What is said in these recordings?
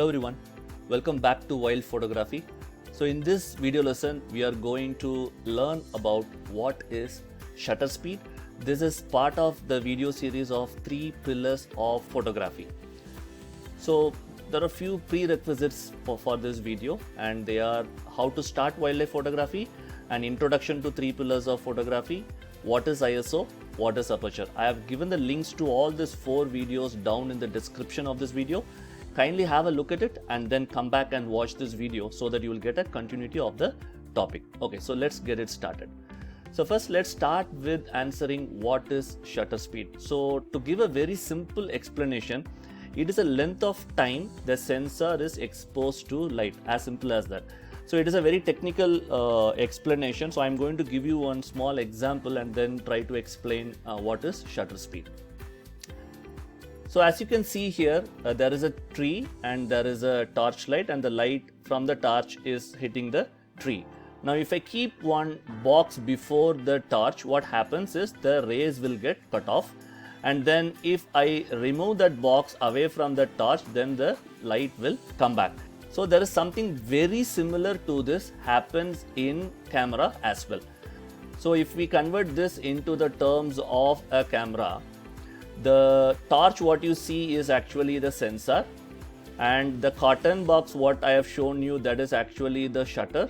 Hello everyone, welcome back to Wild Photography. So in this video lesson, we are going to learn about what is shutter speed. This is part of the video series of 3 pillars of photography. So there are a few prerequisites for this video, and they are how to start wildlife photography, an introduction to 3 pillars of photography, what is ISO, what is Aperture. I have given the links to all these 4 videos down in the description of this video. Kindly have a look at it and then come back and watch this video so that you will get a continuity of the topic. Okay, so let's get it started. So first let's start with answering what is shutter speed. So to give a very simple explanation, it is a length of time the sensor is exposed to light, as simple as that. So it is a very technical explanation. So I'm going to give you one small example and then try to explain what is shutter speed. So as you can see here, there is a tree and there is a torchlight, and the light from the torch is hitting the tree. Now if I keep one box before the torch, what happens is the rays will get cut off, and then if I remove that box away from the torch, then the light will come back. So there is something very similar to this happens in camera as well. So if we convert this into the terms of a camera, the torch what you see is actually the sensor, and the cotton box what I have shown you, that is actually the shutter,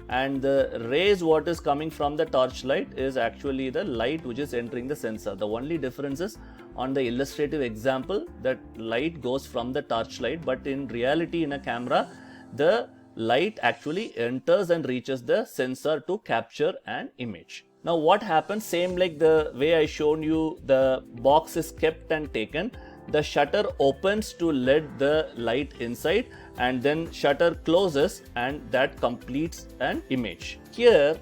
and the rays what is coming from the torchlight is actually the light which is entering the sensor. The only difference is on the illustrative example that light goes from the torchlight, but in reality in a camera the light actually enters and reaches the sensor to capture an image. Now what happens, same like the way I shown you, the box is kept and taken, the shutter opens to let the light inside, and then shutter closes and that completes an image. Here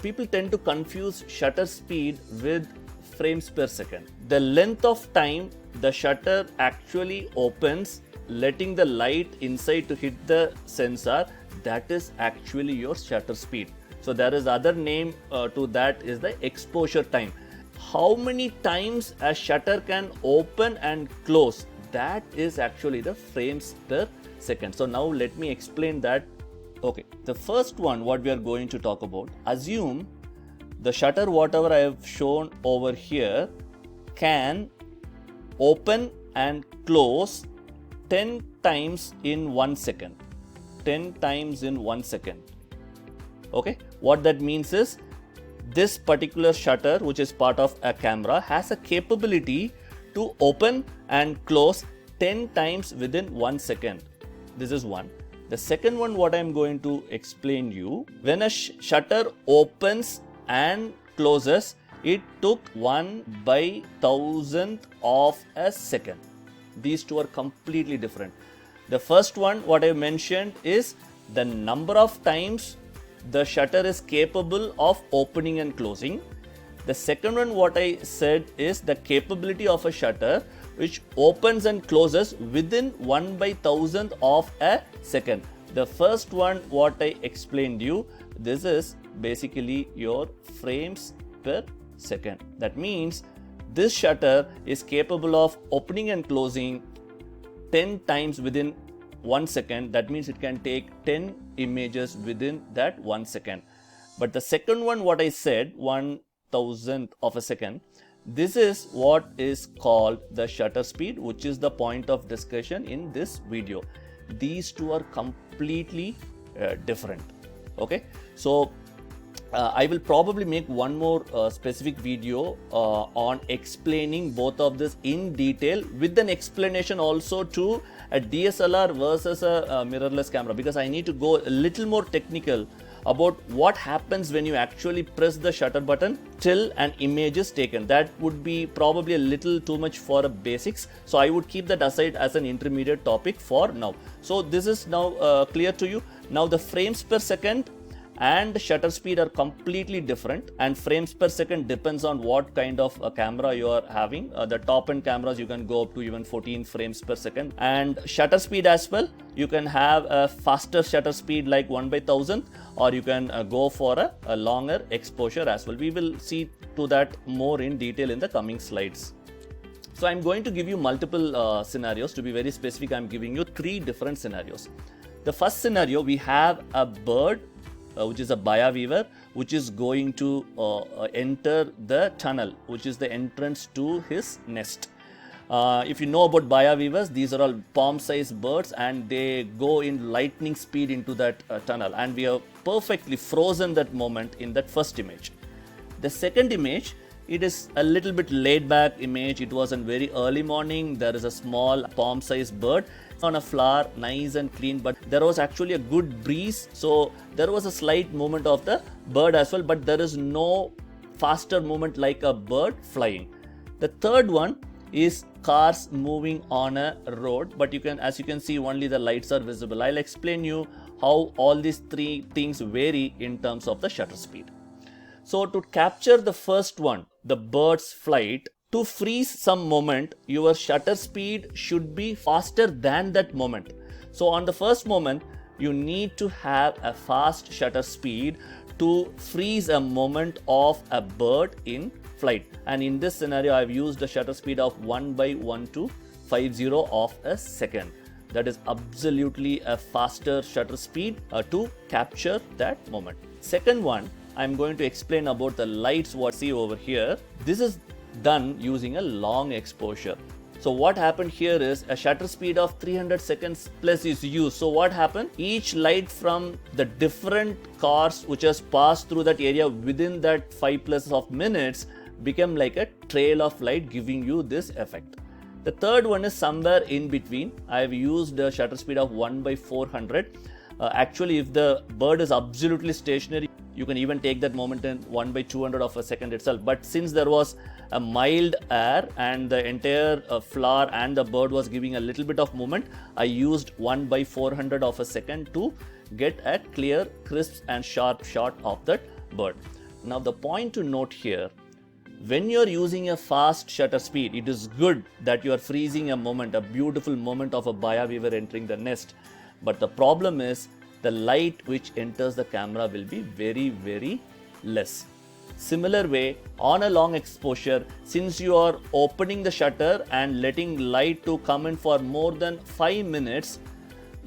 people tend to confuse shutter speed with frames per second. The length of time the shutter actually opens, letting the light inside to hit the sensor, that is actually your shutter speed. So there is other name to that is the exposure time. How many times a shutter can open and close, that is actually the frames per second. So now let me explain that. Okay, the first one what we are going to talk about, assume the shutter whatever I have shown over here can open and close 10 times in 1 second. 10 times in 1 second. Okay, what that means is this particular shutter, which is part of a camera, has a capability to open and close 10 times within 1 second. This is one. The second one what I am going to explain you, when a shutter opens and closes, it took 1/1000th of a second. These two are completely different. The first one what I mentioned is the number of times the shutter is capable of opening and closing. The second one what I said is the capability of a shutter which opens and closes within 1/1000th of a second. The first one what I explained you, this is basically your frames per second. That means this shutter is capable of opening and closing 10 times within 1 second. That means it can take 10 images within that 1 second. But the second one what I said, 1/1000th of a second, this is what is called the shutter speed, which is the point of discussion in this video. These two are completely different. Okay, so I will probably make one more specific video on explaining both of this in detail, with an explanation also to a DSLR versus a mirrorless camera, because I need to go a little more technical about what happens when you actually press the shutter button till an image is taken. That would be probably a little too much for a basics, so I would keep that aside as an intermediate topic for now. So this is now clear to you. Now the frames per second and shutter speed are completely different, and frames per second depends on what kind of a camera you are having. The top end cameras you can go up to even 14 frames per second, and shutter speed as well, you can have a faster shutter speed like 1/1000th, or you can go for a longer exposure as well. We will see to that more in detail in the coming slides. So I'm going to give you multiple scenarios. To be very specific, I'm giving you 3 different scenarios. The first scenario, we have a bird, which is a buyer weaver, which is going to enter the tunnel, which is the entrance to his nest. If you know about buyer weavers, these are all palm-sized birds, and they go in lightning speed into that tunnel, and we have perfectly frozen that moment in that first image. The second image, it is a little bit laid back image. It was a very early morning. There is a small palm-sized bird on a flower, nice and clean, but there was actually a good breeze, so there was a slight movement of the bird as well, but there is no faster movement like a bird flying. The third one is cars moving on a road, but as you can see, only the lights are visible. I'll explain you how all these 3 things vary in terms of the shutter speed. So to capture the first one, the bird's flight, to freeze some moment, your shutter speed should be faster than that moment. So on the first moment, you need to have a fast shutter speed to freeze a moment of a bird in flight. And in this scenario, I've used a shutter speed of 1/1250 of a second. That is absolutely a faster shutter speed to capture that moment. Second one, I'm going to explain about the lights what you see over here. This is done using a long exposure. So what happened here is a shutter speed of 300 seconds plus is used. So what happened? Each light from the different cars which has passed through that area within that 5+ of minutes became like a trail of light, giving you this effect. The third one is somewhere in between. I've used a shutter speed of 1/400. Actually, if the bird is absolutely stationary, you can even take that moment in 1/200 of a second itself. But since there was a mild air and the entire flower and the bird was giving a little bit of movement, I used 1/400 of a second to get a clear, crisp and sharp shot of that bird. Now the point to note here, when you're using a fast shutter speed, it is good that you are freezing a moment, a beautiful moment of a buyer weaver entering the nest. But the problem is the light which enters the camera will be very, very less. Similar way, on a long exposure, since you are opening the shutter and letting light to come in for more than 5 minutes,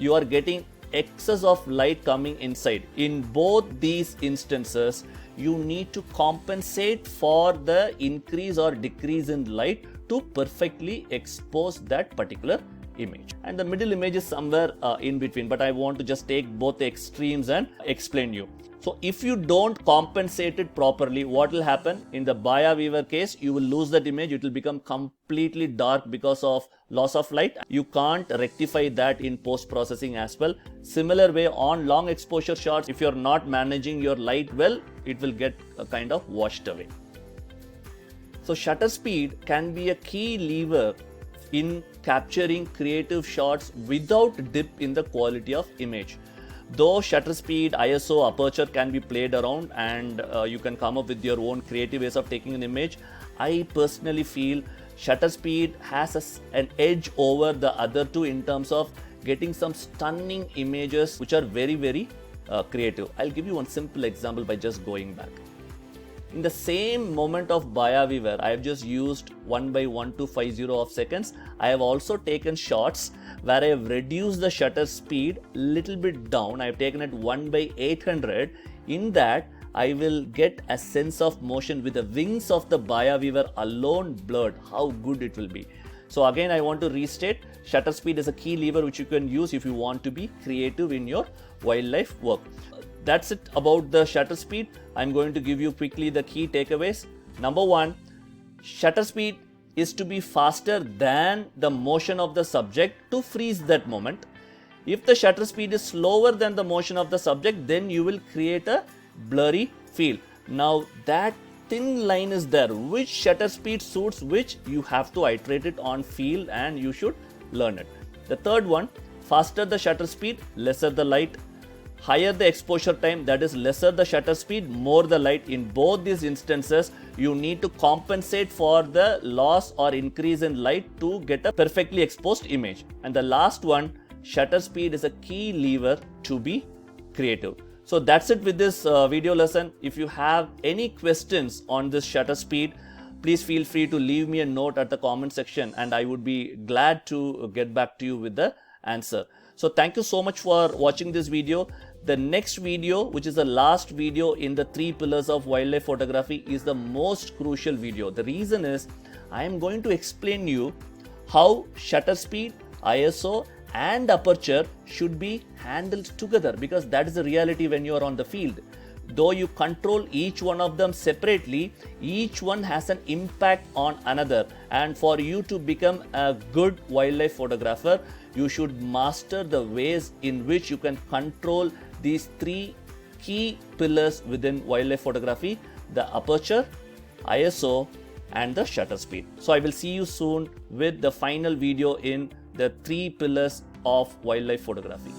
you are getting excess of light coming inside. In both these instances, you need to compensate for the increase or decrease in light to perfectly expose that particular image. And the middle image is somewhere in between, but I want to just take both the extremes and explain you. So if you don't compensate it properly, what will happen? In the buyer weaver case, you will lose that image. It will become completely dark because of loss of light. You can't rectify that in post-processing as well. Similar way, on long exposure shots, if you're not managing your light well, it will get kind of washed away. So shutter speed can be a key lever in capturing creative shots without dip in the quality of image. Though shutter speed, ISO, aperture can be played around and you can come up with your own creative ways of taking an image, I personally feel shutter speed has an edge over the other two in terms of getting some stunning images which are very, very creative. I'll give you one simple example by just going back. In the same moment of buyer weaver, I have just used 1/1250 of seconds. I have also taken shots where I have reduced the shutter speed little bit down. I have taken it 1/800. In that, I will get a sense of motion with the wings of the buyer weaver alone blurred. How good it will be. So again, I want to restate, shutter speed is a key lever which you can use if you want to be creative in your wildlife work. That's it about the shutter speed. I'm going to give you quickly the key takeaways. Number 1, shutter speed is to be faster than the motion of the subject to freeze that moment. If the shutter speed is slower than the motion of the subject, then you will create a blurry feel. Now that thin line is there. Which shutter speed suits which, you have to iterate it on feel and you should learn it. The third one, faster the shutter speed, lesser the light. Higher the exposure time, that is lesser the shutter speed, more the light. In both these instances, you need to compensate for the loss or increase in light to get a perfectly exposed image. And the last one, shutter speed is a key lever to be creative. So that's it with this video lesson. If you have any questions on this shutter speed, please feel free to leave me a note at the comment section and I would be glad to get back to you with the answer. So thank you so much for watching this video. The next video, which is the last video in the 3 pillars of wildlife photography, is the most crucial video. The reason is I am going to explain you how shutter speed, ISO and aperture should be handled together, because that is the reality when you are on the field. Though you control each one of them separately, each one has an impact on another, and for you to become a good wildlife photographer, you should master the ways in which you can control these 3 key pillars within wildlife photography: the aperture, ISO and the shutter speed. So I will see you soon with the final video in the 3 pillars of wildlife photography.